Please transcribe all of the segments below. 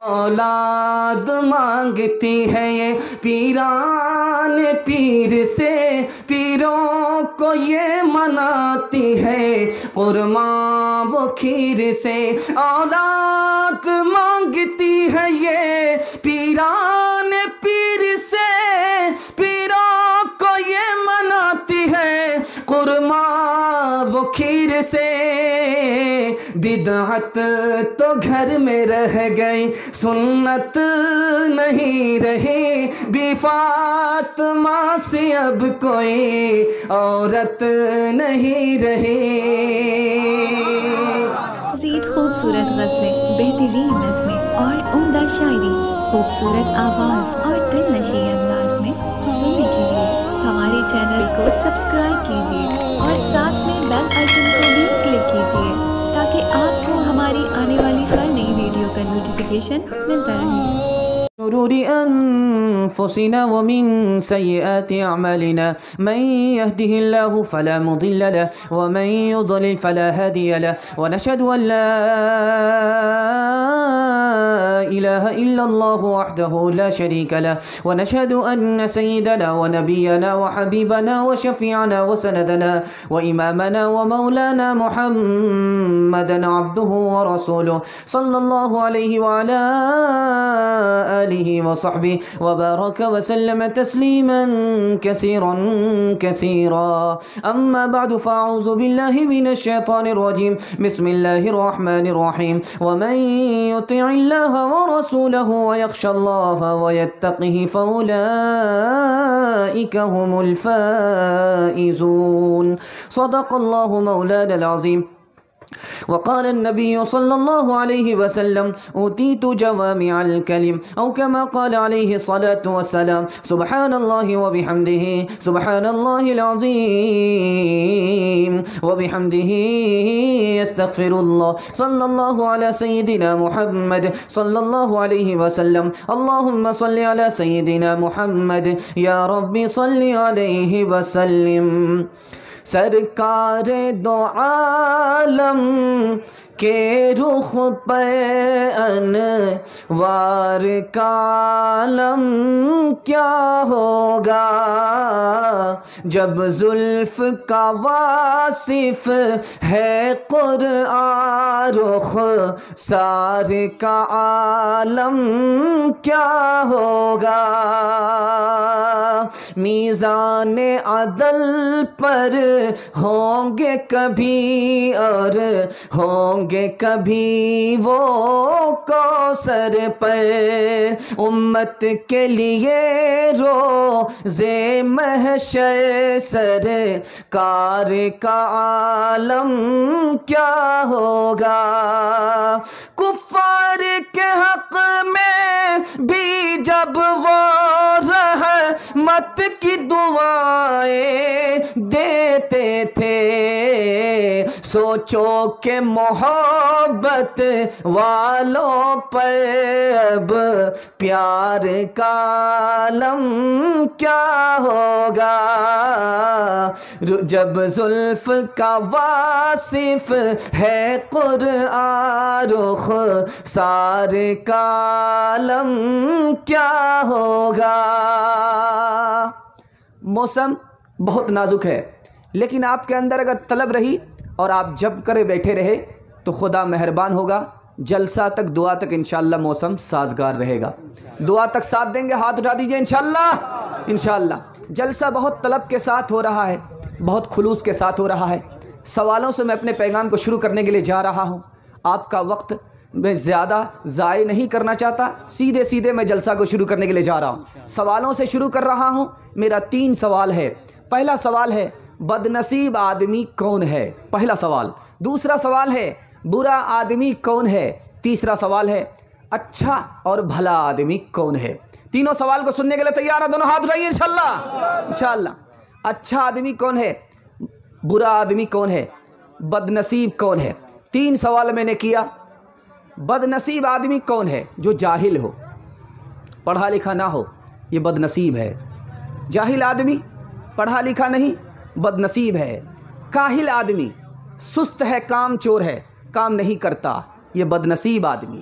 اولاد مانگتی ہے یہ پیران پیر سے، پیروں کو یہ مناتی ہے قرمہ و کھیر سے۔ اولاد مانگتی ہے یہ پیران پیر سے، پیروں کو یہ مناتی ہے قرمہ و کھیر سے۔ بدعت تو گھر میں رہ گئی، سنت نہیں رہی، بی فاطمہ سے اب کوئی عورت نہیں رہی۔ مزید خوبصورت غزلیں، بہترین نظمیں اور عمدہ شاعری، خوبصورت آواز اور دل نشیں انداز میں سننے کے لیے ہمارے چینل کو سبسکرائب کیجیے اور ساتھ میں بیل آئیکن کو بھی کلک کیجیے تاکہ آپ کو ہماری آنے والی ہر نئی ویڈیو کا نوٹیفیکیشن ملتا رہے۔ شرور أنفسنا ومن سيئات أعمالنا، من يهده الله فلا مضل له ومن يضلل فلا هادي له، ونشهد أن لا إله إلا الله وحده لا شريك له، ونشهد أن سيدنا ونبينا وحبيبنا وشفيعنا وسندنا وإمامنا ومولانا محمدا عبده ورسوله صلى الله عليه وعلى آله وصحبه وبارك وسلم تسليما كثيرا كثيرا، أما بعد فأعوذ بالله من الشيطان الرجيم، بسم الله الرحمن الرحيم، ومن يطع الله ورسوله ويخشى الله ويتقه فأولئك هم الفائزون، صدق الله مولانا العظيم۔ وقال النبي صلى الله عليه وسلم أوتيت جوامع الكلم، أو كما قال عليه الصلاة والسلام، سبحان الله وبحمده سبحان الله العظيم وبحمده يستغفر الله، صلى الله على سيدنا محمد صلى الله عليه وسلم، اللهم صل على سيدنا محمد یا رب صل عليه وسلم۔ سرکار دو عالم کے رخ پہ انوار کا عالم کیا ہوگا، جب زلف کا واصف ہے قرآن رخ سار کا عالم کیا ہوگا، میزان عدل پر ہوں گے کبھی اور ہوں گے کبھی وہ کوثر پر، امت کے لیے روزے محشر سرکار کا عالم کیا ہوگا، کفار کے حق میں بھی جب وہ رحمت کی دعائیں دیتے تھے، سوچو کہ محبت والوں پر اب پیار کا عالم کیا ہوگا، جب زلف کا واصف ہے قرآن رخ سار کا عالم کیا ہوگا۔ موسم بہت نازک ہے، لیکن آپ کے اندر اگر طلب رہی اور آپ جب کرے بیٹھے رہے تو خدا مہربان ہوگا، جلسہ تک دعا تک انشاءاللہ موسم سازگار رہے گا۔ دعا تک ساتھ دیں گے، ہاتھ اٹھا دیجئے انشاءاللہ۔ انشاءاللہ جلسہ بہت طلب کے ساتھ ہو رہا ہے، بہت خلوص کے ساتھ ہو رہا ہے۔ سوالوں سے میں اپنے پیغام کو شروع کرنے کے لیے جا رہا ہوں، آپ کا وقت میں زیادہ ضائع نہیں کرنا چاہتا، سیدھے سیدھے میں جلسہ کو شروع کرنے کے لیے جا رہا ہوں۔ سوالوں سے شروع کر رہا ہوں، میرا 3 سوال ہے۔ پہلا سوال ہے بد نصیب آدمی کون ہے؟ پہلا سوال۔ دوسرا سوال ہے برا آدمی کون ہے؟ تیسرا سوال ہے اچھا اور بھلا آدمی کون ہے؟ تینوں سوال کو سننے کے لیے تیار ہیں؟ دونوں ہاتھ اٹھائیے انشاءاللہ۔ انشاءاللہ اچھا آدمی کون ہے؟ برا آدمی کون ہے؟ بد نصیب کون ہے؟ 3 سوال میں نے کیا۔ بد نصیب آدمی کون ہے؟ جو جاہل ہو، پڑھا لکھا نہ ہو، یہ بد نصیب ہے۔ جاہل آدمی پڑھا لکھا نہیں، بد نصیب ہے۔ کاہل آدمی سست ہے، کام چور ہے، کام نہیں کرتا، یہ بد نصیب آدمی۔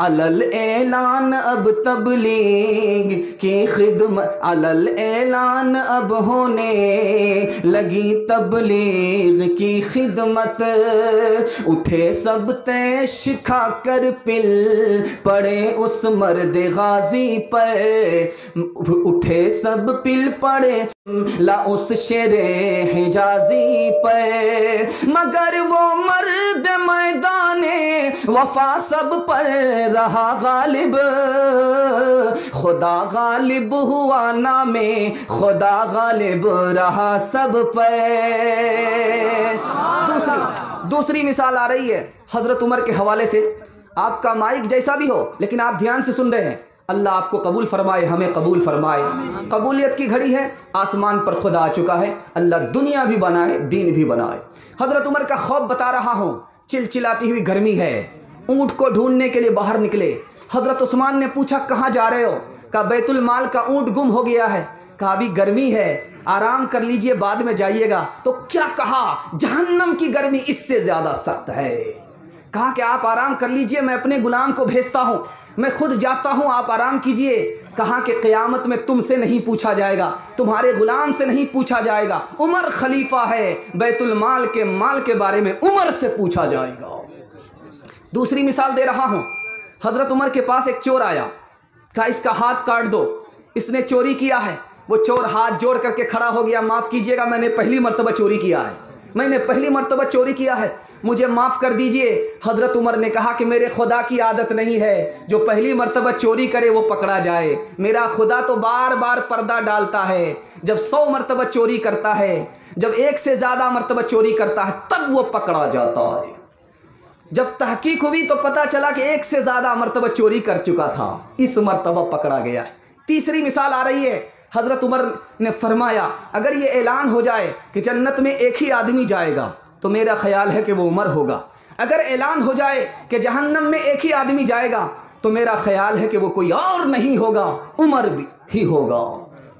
علل اعلان اب تبلیغ کی خدمت، علل اعلان اب ہونے لگی تبلیغ کی خدمت، اٹھے سب تیش کھا کر پل پڑے اس مرد غازی پر، اٹھے سب پل پڑے لا اس شیر حجازی پر، مگر وہ مرد میدان وفا سب پر رہا غالب، خدا غالب ہوا نام خدا غالب رہا سب پر۔ دوسری مثال آ رہی ہے حضرت عمر کے حوالے سے۔ آپ کا مائک جیسا بھی ہو لیکن آپ دھیان سے سن رہے ہیں، اللہ آپ کو قبول فرمائے، ہمیں قبول فرمائے۔ قبولیت کی گھڑی ہے، آسمان پر خدا آ چکا ہے، اللہ دنیا بھی بنائے دین بھی بنائے۔ حضرت عمر کا خوف بتا رہا ہوں، چلچلاتی ہوئی گرمی ہے، اونٹ کو ڈھونڈنے کے لیے باہر نکلے۔ حضرت عثمان نے پوچھا کہاں جا رہے ہو؟ کہا بیت المال کا اونٹ گم ہو گیا ہے۔ کہا ابھی گرمی ہے، آرام کر لیجئے بعد میں جائیے گا۔ تو کیا کہا؟ جہنم کی گرمی اس سے زیادہ سخت ہے۔ کہا کہ آپ آرام کر لیجئے، میں اپنے غلام کو بھیجتا ہوں، میں خود جاتا ہوں، آپ آرام کیجئے۔ کہا کہ قیامت میں تم سے نہیں پوچھا جائے گا، تمہارے غلام سے نہیں پوچھا جائے گا، عمر خلیفہ ہے، بیت المال کے مال کے بارے میں عمر سے پوچھا جائے گا۔ دوسری مثال دے رہا ہوں، حضرت عمر کے پاس ایک چور آیا، کہا اس کا ہاتھ کاٹ دو، اس نے چوری کیا ہے۔ وہ چور ہاتھ جوڑ کر کے کھڑا ہو گیا، معاف کیجئے گا، میں نے پہلی مرتبہ چوری کیا ہے، میں نے پہلی مرتبہ چوری کیا ہے، مجھے معاف کر دیجئے۔ حضرت عمر نے کہا کہ میرے خدا کی عادت نہیں ہے جو پہلی مرتبہ چوری کرے وہ پکڑا جائے، میرا خدا تو بار بار پردہ ڈالتا ہے، جب 100 مرتبہ چوری کرتا ہے، جب 1 سے زیادہ مرتبہ چوری کرتا ہے تب وہ پکڑا جاتا ہے۔ جب تحقیق ہوئی تو پتا چلا کہ 1 سے زیادہ مرتبہ چوری کر چکا تھا، اس مرتبہ پکڑا گیا ہے۔ تیسری مثال آ رہی ہے، حضرت عمر نے فرمایا اگر یہ اعلان ہو جائے کہ جنت میں ایک ہی آدمی جائے گا تو میرا خیال ہے کہ وہ عمر ہوگا، اگر اعلان ہو جائے کہ جہنم میں ایک ہی آدمی جائے گا تو میرا خیال ہے کہ وہ کوئی اور نہیں ہوگا، عمر بھی ہی ہوگا۔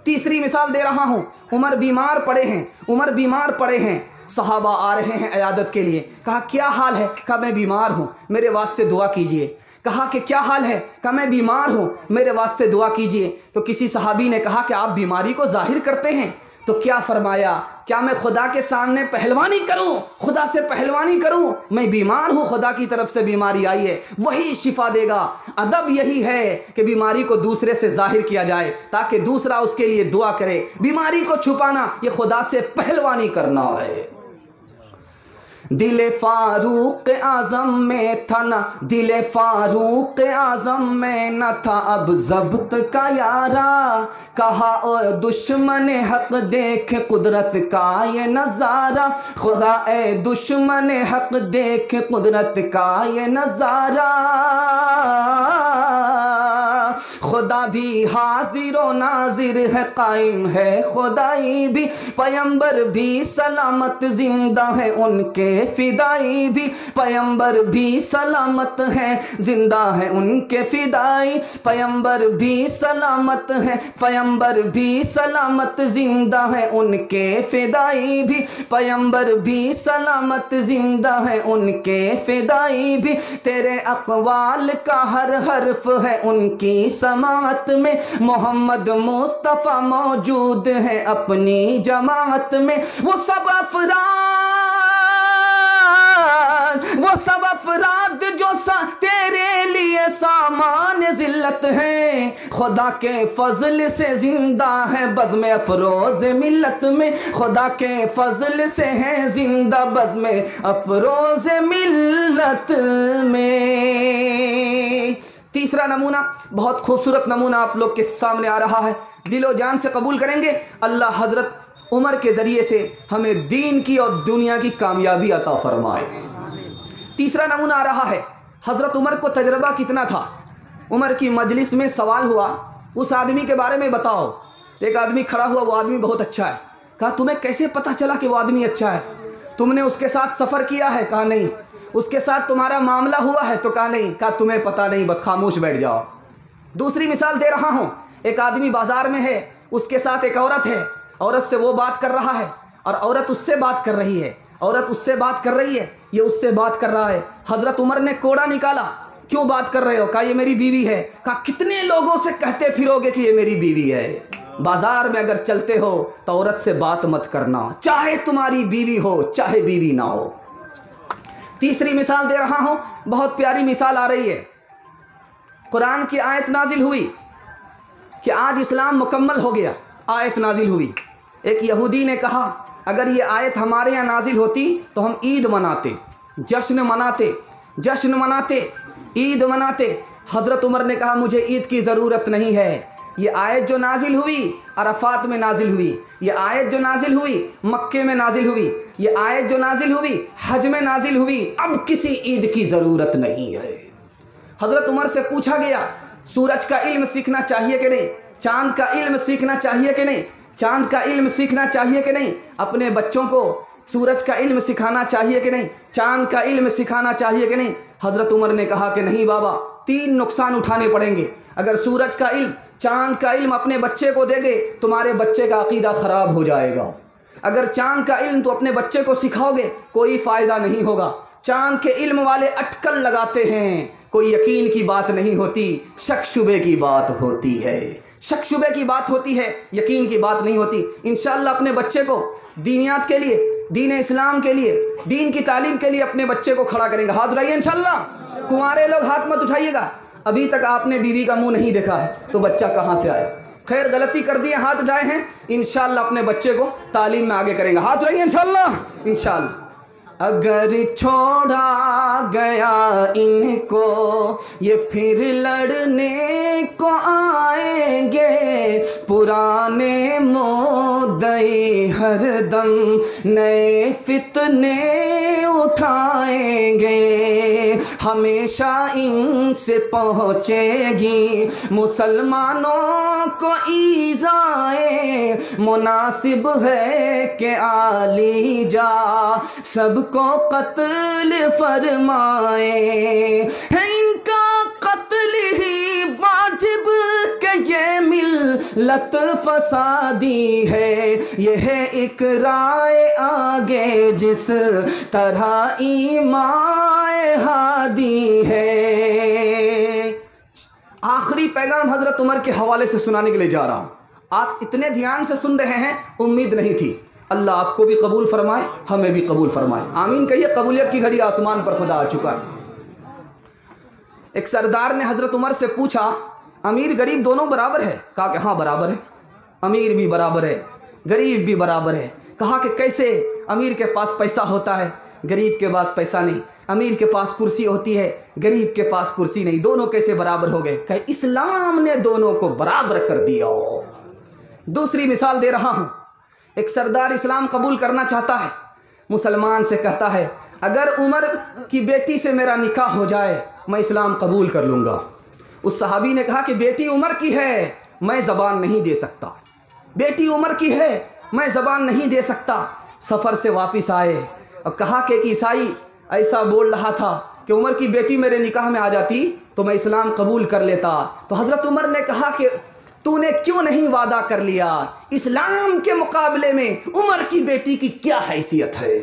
تیسری مثال دے رہا ہوں، عمر بیمار پڑے ہیں، عمر بیمار پڑے ہیں، صحابہ آ رہے ہیں عیادت کے لیے۔ کہا کیا حال ہے؟ کہا میں بیمار ہوں، میرے واسطے دعا کیجئے۔ کہا کہ کیا حال ہے؟ کہا میں بیمار ہوں، میرے واسطے دعا کیجئے۔ تو کسی صحابی نے کہا کہ آپ بیماری کو ظاہر کرتے ہیں؟ تو کیا فرمایا؟ کیا میں خدا کے سامنے پہلوانی کروں، خدا سے پہلوانی کروں؟ میں بیمار ہوں، خدا کی طرف سے بیماری آئی ہے، وہی شفا دے گا۔ ادب یہی ہے کہ بیماری کو دوسرے سے ظاہر کیا جائے تاکہ دوسرا اس کے لیے دعا کرے۔ بیماری کو چھپانا یہ خدا سے پہلوانی کرنا ہے۔ دل فاروق اعظم میں تھا نہ، دل فاروق اعظم میں نہ تھا اب ضبط کا یارا، کہا او دشمن حق دیکھ قدرت کا یہ نظارہ، خدا اے دشمن حق دیکھ قدرت کا یہ نظارہ، خدا بھی حاضر و ناظر ہے، قائم ہے خدائی بھی، پیمبر بھی سلامت زندہ ہے ان کے فدائی بھی، پیمبر بھی سلامت ہے زندہ ہے ان کے فدائی، پیمبر بھی سلامت ہے، پیمبر بھی سلامت زندہ ہے ان کے فدائی بھی، پیمبر بھی سلامت زندہ ہے ان کے فدائی بھی، تیرے اقوال کا ہر حرف ہے ان کی سماعت میں، محمد مصطفیٰ موجود ہے اپنی جماعت میں، وہ سب افراد جو تیرے لیے سامان ذلت ہیں، خدا کے فضل سے زندہ ہے بزم افروز ملت میں، خدا کے فضل سے ہے زندہ بزم افروز ملت میں۔ تیسرا نمونہ، بہت خوبصورت نمونہ آپ لوگ کے سامنے آ رہا ہے، دل و جان سے قبول کریں گے؟ اللہ حضرت عمر کے ذریعے سے ہمیں دین کی اور دنیا کی کامیابی عطا فرمائے۔ تیسرا نمونہ آ رہا ہے، حضرت عمر کو تجربہ کتنا تھا۔ عمر کی مجلس میں سوال ہوا اس آدمی کے بارے میں بتاؤ، ایک آدمی کھڑا ہوا، وہ آدمی بہت اچھا ہے۔ کہا تمہیں کیسے پتہ چلا کہ وہ آدمی اچھا ہے؟ تم نے اس کے ساتھ سفر کیا ہے؟ کہا نہیں۔ اس کے ساتھ تمہارا معاملہ ہوا ہے؟ تو کہا نہیں۔ کہا تمہیں پتہ نہیں، بس خاموش بیٹھ جاؤ۔ دوسری مثال دے رہا ہوں، ایک آدمی بازار میں ہے، اس کے ساتھ ایک عورت ہے، عورت سے وہ بات کر رہا ہے اور عورت اس سے بات کر رہی ہے، عورت اس سے بات کر رہی ہے، یہ اس سے بات کر رہا ہے۔ حضرت عمر نے کوڑا نکالا، کیوں بات کر رہے ہو؟ کہا یہ میری بیوی ہے۔ کہا کتنے لوگوں سے کہتے پھرو گے کہ یہ میری بیوی ہے؟ بازار میں اگر چلتے ہو تو عورت سے بات مت کرنا، چاہے تمہاری بیوی ہو چاہے بیوی نہ ہو۔ تیسری مثال دے رہا ہوں، بہت پیاری مثال آ رہی ہے۔ قرآن کی آیت نازل ہوئی کہ آج اسلام مکمل ہو گیا، آیت نازل ہوئی۔ ایک یہودی نے کہا اگر یہ آیت ہمارے یہاں نازل ہوتی تو ہم عید مناتے، جشن مناتے، عید مناتے۔ حضرت عمر نے کہا مجھے عید کی ضرورت نہیں ہے، یہ آیت جو نازل ہوئی عرفات میں نازل ہوئی، یہ آیت جو نازل ہوئی مکے میں نازل ہوئی، یہ آیت جو نازل ہوئی حج میں نازل ہوئی، اب کسی عید کی ضرورت نہیں ہے۔ حضرت عمر سے پوچھا گیا سورج کا علم سیکھنا چاہیے کہ نہیں، چاند کا علم سیکھنا چاہیے کہ نہیں، چاند کا علم سیکھنا چاہیے کہ نہیں، اپنے بچوں کو سورج کا علم سکھانا چاہیے کہ نہیں، چاند کا علم سکھانا چاہیے کہ نہیں؟ حضرت عمر نے کہا کہ نہیں بابا، 3 نقصان اٹھانے پڑیں گے۔ اگر سورج کا علم چاند کا علم اپنے بچے کو دے گے تمہارے بچے کا عقیدہ خراب ہو جائے گا۔ اگر چاند کا علم تو اپنے بچے کو سکھاؤ گے کوئی فائدہ نہیں ہوگا۔ چاند کے علم والے اٹکل لگاتے ہیں، کوئی یقین کی بات نہیں ہوتی، شک شبے کی بات ہوتی ہے، شک شبے کی بات ہوتی ہے، یقین کی بات نہیں ہوتی۔ انشاءاللہ اپنے بچے کو دینیات کے لیے، دین اسلام کے لیے، دین کی تعلیم کے لیے اپنے بچے کو کھڑا کریں گے۔ ہاتھ اٹھائیے انشاءاللہ، کنوارے لوگ ہاتھ مت اٹھائیے گا، ابھی تک آپ نے بیوی کا منہ نہیں دیکھا ہے تو بچہ کہاں سے آیا؟ خیر غلطی کر دی ہے، ہاتھ اٹھائے ہیں، انشاءاللہ اپنے بچے کو تعلیم میں آگے کریں گے۔ ہاتھ اٹھائیے انشاءاللہ، انشاءاللہ۔ اگر چھوڑا گیا ان کو یہ پھر لڑنے کو آئیں گے، پرانے مدعی ہر دم نئے فتنے اٹھائیں گے، ہمیشہ ان سے پہنچے گی مسلمانوں کو ایذائے، مناسب ہے کہ عالی جا سب کو قتل فرمائے، ہے ان کا قتل ہی واجب کہ یہ ملت فسادی ہے، یہ ہے ایک رائے آگے جس طرح ایمان ہادی ہے۔ آخری پیغام حضرت عمر کے حوالے سے سنانے کے لیے جا رہا ہوں، آپ اتنے دھیان سے سن رہے ہیں امید نہیں تھی۔ اللہ آپ کو بھی قبول فرمائے، ہمیں بھی قبول فرمائے، آمین کہیے۔ قبولیت کی گھڑی آسمان پر خدا آ چکا ہے۔ ایک سردار نے حضرت عمر سے پوچھا امیر غریب دونوں برابر ہے؟ کہا کہ ہاں برابر ہے، امیر بھی برابر ہے غریب بھی برابر ہے۔ کہا کہ کیسے؟ امیر کے پاس پیسہ ہوتا ہے غریب کے پاس پیسہ نہیں، امیر کے پاس کرسی ہوتی ہے غریب کے پاس کرسی نہیں، دونوں کیسے برابر ہو گئے؟ کہ اسلام نے دونوں کو برابر کر دیا۔ دوسری مثال دے رہا ہوں، ایک سردار اسلام قبول کرنا چاہتا ہے، مسلمان سے کہتا ہے اگر عمر کی بیٹی سے میرا نکاح ہو جائے میں اسلام قبول کر لوں گا۔ اس صحابی نے کہا کہ بیٹی عمر کی ہے میں زبان نہیں دے سکتا، بیٹی عمر کی ہے میں زبان نہیں دے سکتا۔ سفر سے واپس آئے اور کہا کہ ایک عیسائی ایسا بول رہا تھا کہ عمر کی بیٹی میرے نکاح میں آ جاتی تو میں اسلام قبول کر لیتا۔ تو حضرت عمر نے کہا کہ تو نے کیوں نہیں وعدہ کر لیا؟ اسلام کے مقابلے میں عمر کی بیٹی کی کیا حیثیت ہے؟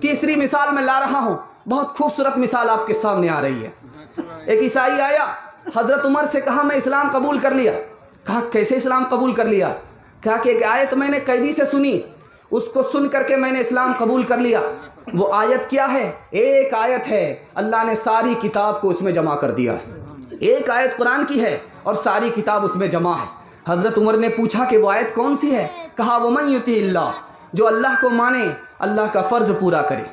تیسری مثال میں لا رہا ہوں، بہت خوبصورت مثال آپ کے سامنے آ رہی ہے۔ ایک عیسائی آیا حضرت عمر سے کہا میں اسلام قبول کر لیا۔ کہا کیسے اسلام قبول کر لیا؟ کہا کہ ایک آیت میں نے قیدی سے سنی، اس کو سن کر کے میں نے اسلام قبول کر لیا۔ وہ آیت کیا ہے؟ ایک آیت ہے، اللہ نے ساری کتاب کو اس میں جمع کر دیا ہے، ایک آیت قرآن کی ہے اور ساری کتاب اس میں جمع ہے۔ حضرت عمر نے پوچھا کہ وہ آیت کون سی ہے؟ کہا وَمَن يُطِعِ اللَّهَ، جو اللہ کو مانے اللہ کا فرض پورا کرے،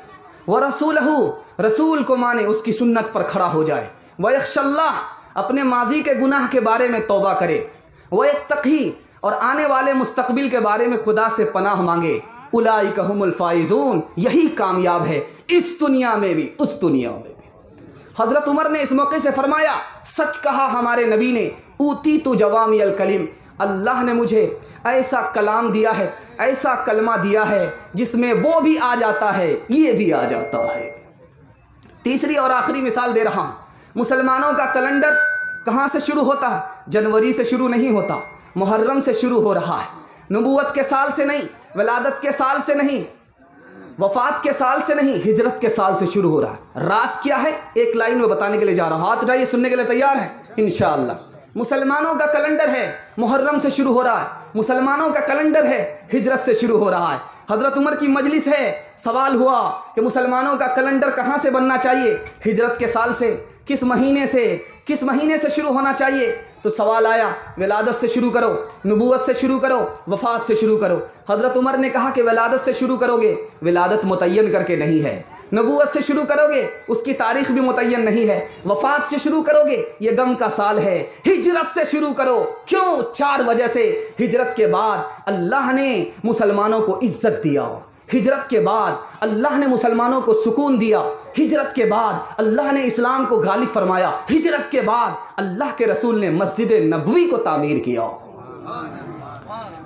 وَرَسُولَهُ، رسول کو مانے اس کی سنت پر کھڑا ہو جائے، وَيَخْشَ اللَّهَ، اپنے ماضی کے گناہ کے بارے میں توبہ کرے، وَيَتَّقِهِ، اور آنے والے مستقبل کے بارے میں خدا سے پناہ مانگے، اولئک هم الفائزون، یہی کامیاب ہے اس دنیا میں بھی اس دنیا میں بھی۔ حضرت عمر نے اس موقع سے فرمایا سچ کہا ہمارے نبی نے، اوتیت جوامی الکلم، اللہ نے مجھے ایسا کلام دیا ہے، ایسا کلمہ دیا ہے جس میں وہ بھی آ جاتا ہے یہ بھی آ جاتا ہے۔ تیسری اور آخری مثال دے رہا ہوں، مسلمانوں کا کیلنڈر کہاں سے شروع ہوتا ہے؟ جنوری سے شروع نہیں ہوتا، محرم سے شروع ہو رہا ہے، نبوت کے سال سے نہیں، ولادت کے سال سے نہیں، وفات کے سال سے نہیں، ہجرت کے سال سے شروع ہو رہا ہے۔ راز کیا ہے؟ ایک لائن میں بتانے کے لیے جا رہا ہوں، ہاتھ اٹھائیے، سننے کے لیے تیار ہے انشاءاللہ۔ مسلمانوں کا کیلنڈر ہے محرم سے شروع ہو رہا ہے، مسلمانوں کا کیلنڈر ہے ہجرت سے شروع ہو رہا ہے۔ حضرت عمر کی مجلس ہے، سوال ہوا کہ مسلمانوں کا کیلنڈر کہاں سے بننا چاہیے؟ ہجرت کے سال سے، کس مہینے سے شروع ہونا چاہیے؟ تو سوال آیا ولادت سے شروع کرو، نبوت سے شروع کرو، وفات سے شروع کرو۔ حضرت عمر نے کہا کہ ولادت سے شروع کرو گے، ولادت متعین کر کے نہیں ہے۔ نبوت سے شروع کرو گے، اس کی تاریخ بھی متعین نہیں ہے۔ وفات سے شروع کرو گے، یہ غم کا سال ہے۔ ہجرت سے شروع کرو، کیوں؟ 4 وجہ سے۔ ہجرت کے بعد اللہ نے مسلمانوں کو عزت دیا، ہجرت کے بعد اللہ نے مسلمانوں کو سکون دیا، ہجرت کے بعد اللہ نے اسلام کو غالب فرمایا، ہجرت کے بعد اللہ کے رسول نے مسجد نبوی کو تعمیر کیا۔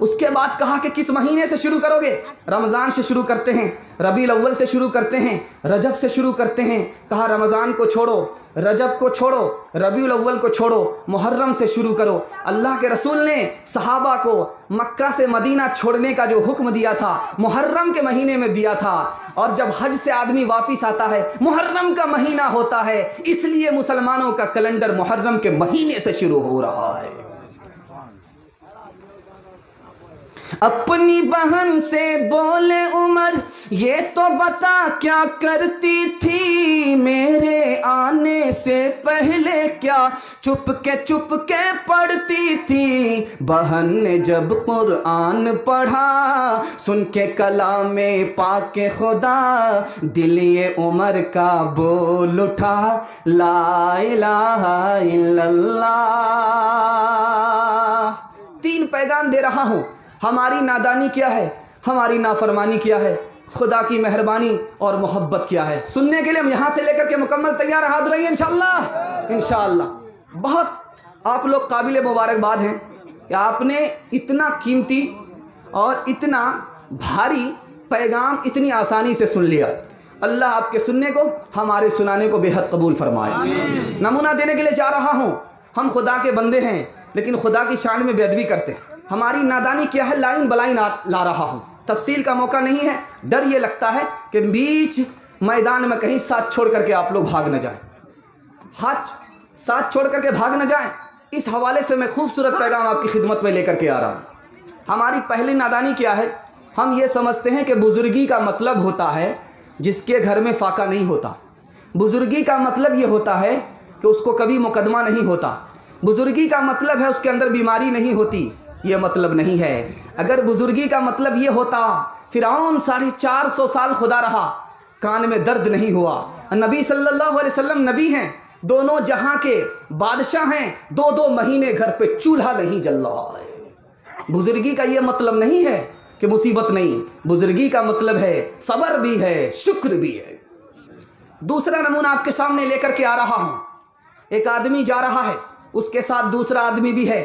اس کے بعد کہا کہ کس مہینے سے شروع کرو گے؟ رمضان سے شروع کرتے ہیں، ربیع الاول سے شروع کرتے ہیں، رجب سے شروع کرتے ہیں۔ کہا رمضان کو چھوڑو، رجب کو چھوڑو، ربیع الاول کو چھوڑو، محرم سے شروع کرو۔ اللہ کے رسول نے صحابہ کو مکہ سے مدینہ چھوڑنے کا جو حکم دیا تھا محرم کے مہینے میں دیا تھا، اور جب حج سے آدمی واپس آتا ہے محرم کا مہینہ ہوتا ہے، اس لیے مسلمانوں کا کیلنڈر محرم کے مہینے سے شروع ہو رہا ہے۔ اپنی بہن سے بولے عمر، یہ تو بتا کیا کرتی تھی میرے آنے سے پہلے، کیا چپ کے پڑھتی تھی؟ بہن نے جب قرآن پڑھا سن کے کلام پاک خدا، دل یہ عمر کا بول اٹھا لا الہ الا اللہ۔ 3 پیغام دے رہا ہوں۔ ہماری نادانی کیا ہے، ہماری نافرمانی کیا ہے، خدا کی مہربانی اور محبت کیا ہے؟ سننے کے لیے ہم یہاں سے لے کر کے مکمل تیار حاضر رہیے انشاءاللہ۔ بہت آپ لوگ قابل مبارکباد ہیں کہ آپ نے اتنا قیمتی اور اتنا بھاری پیغام اتنی آسانی سے سن لیا۔ اللہ آپ کے سننے کو، ہمارے سنانے کو بے حد قبول فرمائے۔ نمونہ دینے کے لیے چاہ رہا ہوں، ہم خدا کے بندے ہیں لیکن خدا کی شان میں بے ادبی کرتے ہیں۔ ہماری نادانی کیا ہے؟ لائن بلائن لا رہا ہوں، تفصیل کا موقع نہیں ہے۔ ڈر یہ لگتا ہے کہ بیچ میدان میں کہیں ساتھ چھوڑ کر کے آپ لوگ بھاگ نہ جائیں، ساتھ چھوڑ کر کے بھاگ نہ جائیں۔ اس حوالے سے میں خوبصورت پیغام آپ کی خدمت میں لے کر کے آ رہا ہوں۔ ہماری پہلی نادانی کیا ہے؟ ہم یہ سمجھتے ہیں کہ بزرگی کا مطلب ہوتا ہے جس کے گھر میں فاقہ نہیں ہوتا۔ بزرگی کا مطلب یہ ہوتا ہے کہ اس کو کبھی مقدمہ نہیں ہوتا۔ بزرگی کا مطلب ہے اس کے اندر بیماری نہیں ہوتی۔ یہ مطلب نہیں ہے۔ اگر بزرگی کا مطلب یہ ہوتا، فرعون 450 سال خدا رہا، کان میں درد نہیں ہوا۔ نبی صلی اللہ علیہ وسلم نبی ہیں، دونوں جہاں کے بادشاہ ہیں، 2 مہینے گھر پہ چولہا نہیں جل رہا ہے۔ بزرگی کا یہ مطلب نہیں ہے کہ مصیبت نہیں، بزرگی کا مطلب ہے صبر بھی ہے، شکر بھی ہے۔ دوسرا نمونہ آپ کے سامنے لے کر کے آ رہا ہوں۔ ایک آدمی جا رہا ہے، اس کے ساتھ دوسرا آدمی بھی ہے۔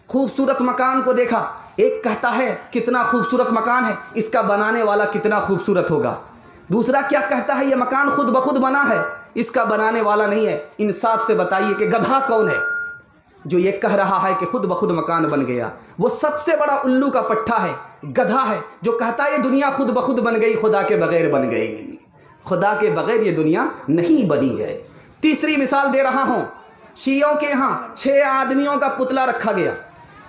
خوبصورت مکان کو دیکھا، ایک کہتا ہے کتنا خوبصورت مکان ہے، اس کا بنانے والا کتنا خوبصورت ہوگا۔ دوسرا کیا کہتا ہے؟ یہ مکان خود بخود بنا ہے، اس کا بنانے والا نہیں ہے۔ انصاف سے بتائیے کہ گدھا کون ہے جو یہ کہہ رہا ہے کہ خود بخود مکان بن گیا؟ وہ سب سے بڑا الو کا پٹھا ہے، گدھا ہے جو کہتا ہے یہ دنیا خود بخود بن گئی، خدا کے بغیر بن گئی۔ خدا کے بغیر یہ دنیا نہیں بنی ہے۔ تیسری مثال دے رہا ہوں۔ شیعوں کے ہاں 6 آدمیوں کا پتلا رکھا گیا۔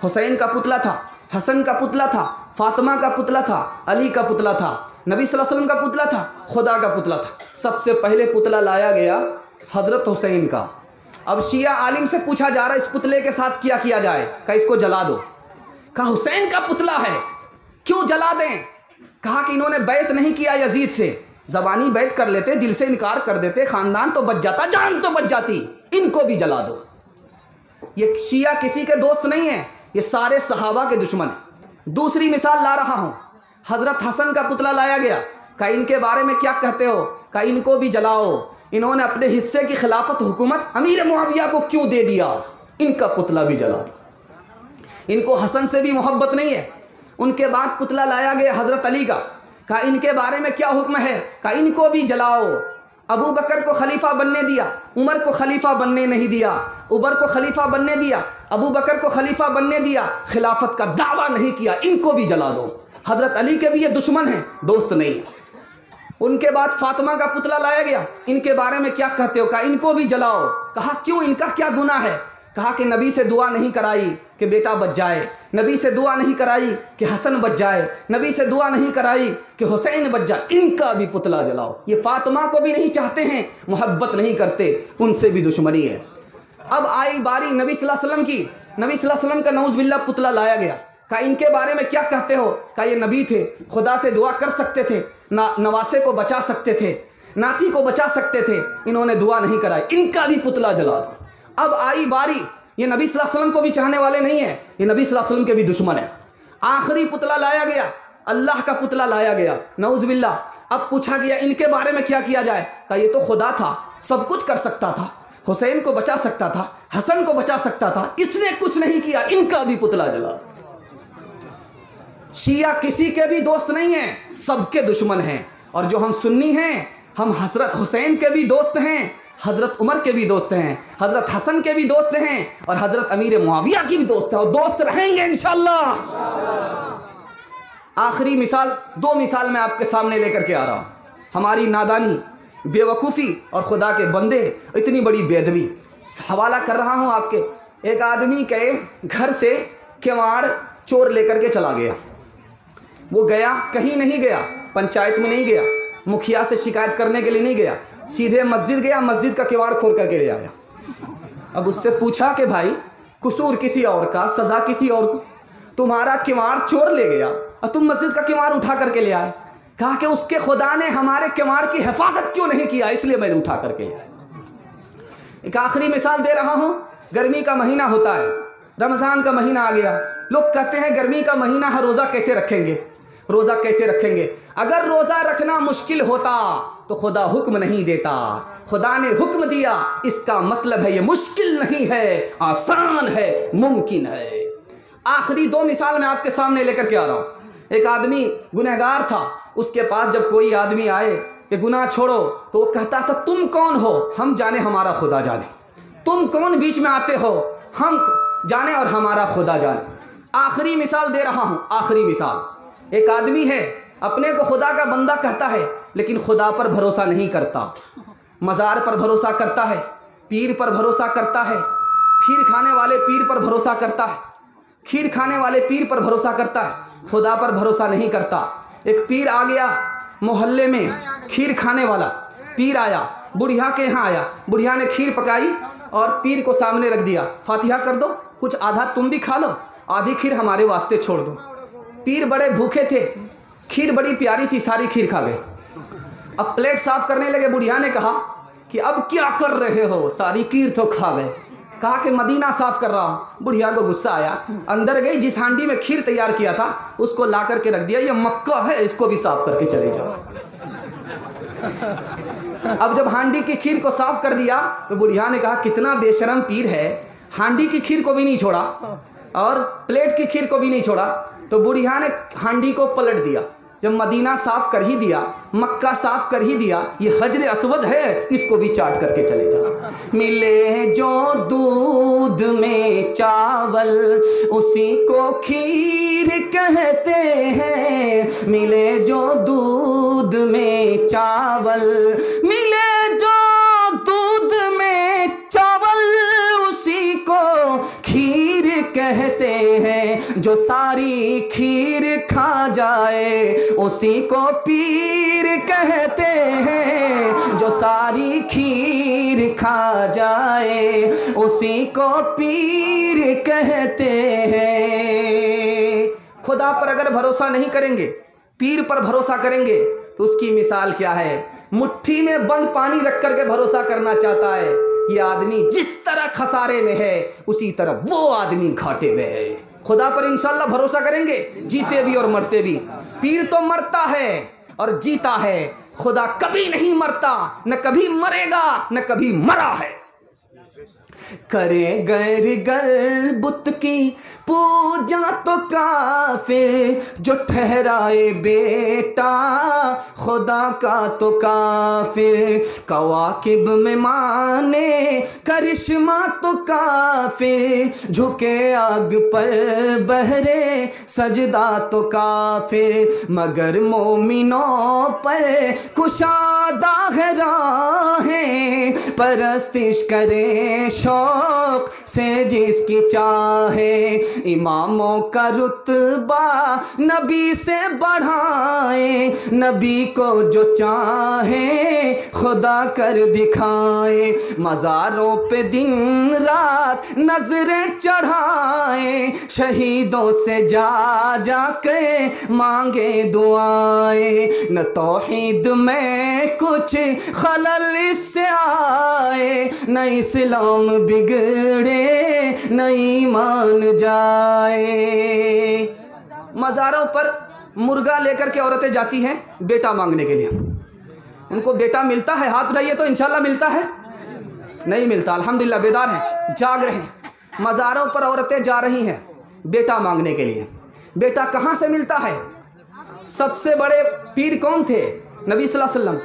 حسین کا پتلا تھا، حسن کا پتلا تھا، فاطمہ کا پتلا تھا، علی کا پتلا تھا، نبی صلی اللہ علیہ وسلم کا پتلا تھا، خدا کا پتلا تھا۔ سب سے پہلے پتلا لایا گیا حضرت حسین کا۔ اب شیعہ عالم سے پوچھا جا رہا ہے اس پتلے کے ساتھ کیا کیا جائے؟ کہا اس کو جلا دو۔ کہا حسین کا پتلا ہے، کیوں جلا دیں؟ کہا کہ انہوں نے بیعت نہیں کیا یزید سے۔ زبانی بیعت کر لیتے، دل سے انکار کر دیتے، خاندان تو بچ جاتا، جان تو بچ جاتی، ان کو بھی جلا دو۔ یہ شیعہ کسی کے دوست نہیں ہیں، یہ سارے صحابہ کے دشمن ہیں۔ دوسری مثال لا رہا ہوں۔ حضرت حسن کا پتلا لایا گیا، کہا ان کے بارے میں کیا کہتے ہو؟ کہا ان کو بھی جلاؤ، انہوں نے اپنے حصے کی خلافت حکومت امیر معاویہ کو کیوں دے دیا؟ ان کا پتلا بھی جلا دو۔ ان کو حسن سے بھی محبت نہیں ہے۔ ان کے بعد پتلا لایا گیا حضرت علی کا، کہا ان کے بارے میں کیا حکم ہے؟ کہا ان کو بھی جلاؤ۔ ابو بکر کو خلیفہ بننے دیا، عمر کو خلیفہ بننے نہیں دیا، عمر کو خلیفہ بننے دیا، ابو بکر کو خلیفہ بننے دیا، خلافت کا دعویٰ نہیں کیا، ان کو بھی جلا دو۔ حضرت علی کے بھی یہ دشمن ہیں، دوست نہیں۔ ان کے بعد فاطمہ کا پتلا لایا گیا، ان کے بارے میں کیا کہتے ہو؟ کہا ان کو بھی جلاؤ۔ کہا کیوں، ان کا کیا گناہ ہے؟ کہا کہ نبی سے دعا نہیں کرائی کہ بیٹا بچ جائے، نبی سے دعا نہیں کرائی کہ حسن بچ جائے، نبی سے دعا نہیں کرائی کہ حسین بچ جائے، ان کا بھی پتلا جلاؤ۔ یہ فاطمہ کو بھی نہیں چاہتے ہیں، محبت نہیں کرتے، ان سے بھی دشمنی ہے۔ اب آئی باری نبی صلی اللہ علیہ وسلم کی، نبی صلی اللہ علیہ وسلم کا نعوذ باللہ پتلا لایا گیا۔ کہا ان کے بارے میں کیا کہتے ہو؟ کہا یہ نبی تھے، خدا سے دعا کر سکتے تھے، نواسے کو بچا سکتے تھے، ناتی کو بچا سکتے تھے، انہوں نے دعا نہیں کرائی، ان کا بھی پتلا جلا دو۔ اب آئی باری، یہ نبی صلی اللہ علیہ وسلم کو بھی چاہنے والے نہیں ہیں، یہ نبی صلی اللہ علیہ وسلم کے بھی دشمن ہیں۔ آخری پتلا لایا گیا، اللہ کا پتلا لایا گیا، نعوذ باللہ۔ اب پوچھا گیا ان کے بارے میں کیا کیا جائے؟ کہا یہ تو خدا تھا، سب کچھ کر سکتا تھا، حسین کو بچا سکتا تھا، حسن کو بچا سکتا تھا، اس نے کچھ نہیں کیا، ان کا بھی پتلا جلا دو۔ شیعہ کسی کے بھی دوست نہیں ہیں، سب کے دشمن ہیں۔ اور جو ہم سنی ہیں، ہم حضرت حسین کے بھی دوست ہیں، حضرت عمر کے بھی دوست ہیں، حضرت حسن کے بھی دوست ہیں، اور حضرت امیر معاویہ کی بھی دوست ہیں، اور دوست رہیں گے انشاءاللہ۔ آخری مثال، دو مثال میں آپ کے سامنے لے کر کے آ رہا ہوں۔ ہماری نادانی، بے وقوفی اور خدا کے بندے، اتنی بڑی بے ادبی۔ حوالہ کر رہا ہوں آپ کے، ایک آدمی کے گھر سے کیواڑ چور لے کر کے چلا گیا۔ وہ گیا، کہیں نہیں گیا، پنچایت میں نہیں گیا، مکھیا سے شکایت کرنے کے لیے نہیں گیا، سیدھے مسجد گیا، مسجد کا کیواڑ کھول کر کے لے آیا۔ اب اس سے پوچھا کہ بھائی قصور کسی اور کا، سزا کسی اور کو، تمہارا کیواڑ چور لے گیا اور تم مسجد کا کیواڑ اٹھا کر کے لے آئے۔ کہا کہ اس کے خدا نے ہمارے کیواڑ کی حفاظت کیوں نہیں کیا، اس لیے میں نے اٹھا کر کے لے آیا۔ ایک آخری مثال دے رہا ہوں، گرمی کا مہینہ ہوتا ہے، رمضان کا مہینہ آ گیا، لوگ کہتے ہیں گرمی کا مہینہ ہے، روزہ کیسے رکھیں گے، روزہ کیسے رکھیں گے؟ اگر روزہ رکھنا مشکل ہوتا تو خدا حکم نہیں دیتا، خدا نے حکم دیا، اس کا مطلب ہے یہ مشکل نہیں ہے، آسان ہے، ممکن ہے۔ آخری دو مثال میں آپ کے سامنے لے کر کے آ رہا ہوں۔ ایک آدمی گنہگار تھا، اس کے پاس جب کوئی آدمی آئے کہ گناہ چھوڑو تو وہ کہتا تھا تم کون ہو، ہم جانے ہمارا خدا جانے، تم کون بیچ میں آتے ہو، ہم جانے اور ہمارا خدا جانے۔ آخری مثال دے رہا ہوں، آخری مثال، ایک آدمی ہے اپنے کو خدا کا بندہ کہتا ہے لیکن خدا پر بھروسہ نہیں کرتا، مزار پر بھروسہ کرتا ہے، پیر پر بھروسہ کرتا ہے، کھیر کھانے والے پیر پر بھروسہ کرتا ہے، کھیر کھانے والے پیر پر بھروسہ کرتا ہے، خدا پر بھروسہ نہیں کرتا۔ ایک پیر آ گیا محلے میں، کھیر کھانے والا پیر آیا، بڑھیا کے یہاں آیا، بڑھیا نے کھیر پکائی اور پیر کو سامنے رکھ دیا، فاتحہ کر دو، کچھ آدھا تم بھی کھا لو، آدھی کھیر ہمارے واسطے چھوڑ دو۔ پیر بڑے بھوکے تھے، کھیر بڑی پیاری تھی، ساری کھیر کھا گئے۔ اب پلیٹ صاف کرنے لگے، بڑھیا نے کہا کہ اب کیا کر رہے ہو، ساری کھیر تو کھا گئے۔ کہا کہ مدینہ صاف کر رہا ہوں۔ بڑھیا کو غصہ آیا، اندر گئی، جس ہانڈی میں کھیر تیار کیا تھا اس کو لا کر کے رکھ دیا، یہ مکہ ہے، اس کو بھی صاف کر کے چلے جاؤ۔ اب جب ہانڈی کی کھیر کو صاف کر دیا تو بڑھیا نے کہا کتنا بے شرم پیر ہے، ہانڈی کی کھیر کو بھی نہیں چھوڑا اور پلیٹ کی کھیر کو بھی نہیں چھوڑا۔ تو بڑھیا نے ہانڈی کو پلٹ دیا، جب مدینہ صاف کر ہی دیا، مکہ صاف کر ہی دیا، یہ حجر اسود ہے، اس کو بھی چاٹ کر کے چلے جاؤ۔ ملے جو دودھ میں چاول اسی کو کھیر کہتے ہیں، ملے جو دودھ میں چاول، ملے جو دودھ میں چاول اسی کو کھیر کہتے ہیں، جو ساری کھیر کھا جائے اسی کو پیر کہتے ہیں، جو ساری کھیر کھا جائے اسی کو پیر کہتے ہیں۔ خدا پر اگر بھروسہ نہیں کریں گے، پیر پر بھروسہ کریں گے تو اس کی مثال کیا ہے؟ مٹھی میں بند پانی رکھ کر کے بھروسہ کرنا چاہتا ہے، یہ آدمی جس طرح خسارے میں ہے اسی طرح وہ آدمی گھاٹے میں ہے۔ خدا پر انشاءاللہ بھروسہ کریں گے، جیتے بھی اور مرتے بھی۔ پیر تو مرتا ہے اور جیتا ہے، خدا کبھی نہیں مرتا، نہ کبھی مرے گا، نہ کبھی مرا ہے۔ کرے غیر گر بت کی پوجا تو کافر، جو ٹھہرائے بیٹا خدا کا تو کافر، کواکب میں مانے کرشمہ تو کافر، جھکے آگ پر بہرے سجدہ تو کافر، مگر مومنوں پر کشادہ ہے راہیں، پرستش کرے شوق سے جس کی چاہے، اماموں کا رتبہ نبی سے بڑھائیں، نبی کو جو چاہیں خدا کر دکھائیں، مزاروں پہ دن رات نظریں چڑھائیں، شہیدوں سے جا جا کے مانگے دعائیں، نہ توحید میں کچھ خلل اس سے آئے، نہ اسلام بگڑے نہ ایمان جائے۔ مزاروں پر مرغا لے کر کے عورتیں جاتی ہیں بیٹا مانگنے کے لیے، ان کو بیٹا ملتا ہے؟ ہاتھ اٹھائیے تو انشاءاللہ ملتا ہے؟ نہیں ملتا۔ الحمدللہ بیدار ہیں، جاگ رہے ہیں۔ مزاروں پر عورتیں جا رہی ہیں بیٹا مانگنے کے لیے۔ بیٹا کہاں سے ملتا ہے؟ سب سے بڑے پیر کون تھے؟ نبی صلی اللہ علیہ وسلم۔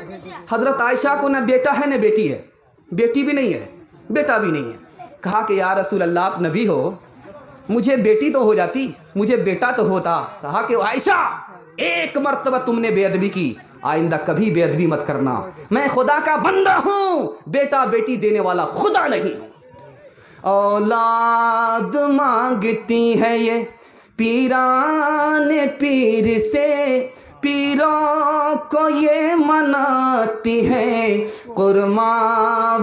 حضرت عائشہ کو نہ بیٹا ہے نہ بیٹی ہے، بیٹی بھی نہیں ہے بیٹا بھی نہیں ہے۔ کہا کہ یا رسول اللہ آپ نبی ہو، مجھے بیٹی تو ہو جاتی، مجھے بیٹا تو ہوتا۔ کہا کہ عائشہ ایک مرتبہ تم نے بے ادبی کی، آئندہ کبھی بے ادبی مت کرنا، میں خدا کا بندہ ہوں، بیٹا بیٹی دینے والا خدا نہیں ہوں۔ اولاد مانگتی ہے یہ پیران پیر سے، پیروں کو یہ مناتی ہے قرمہ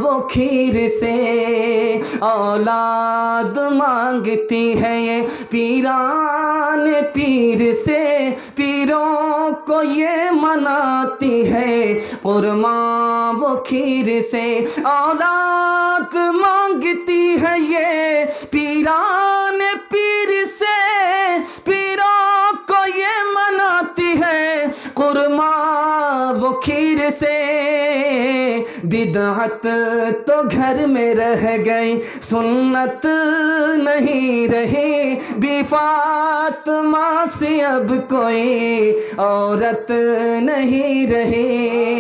وہ کھیر سے، اولاد مانگتی ہے یہ پیران پیر سے، پیروں کو یہ مناتی ہے قرمہ وہ کھیر سے، اولاد مانگتی ہے یہ پیران پیر سے، پیروں کو یہ مناتی ہے قرمہ وہ کھیر سے، بدعت تو گھر میں رہ گئی، سنت نہیں رہی، بی فاطمہ سے اب کوئی عورت نہیں رہی،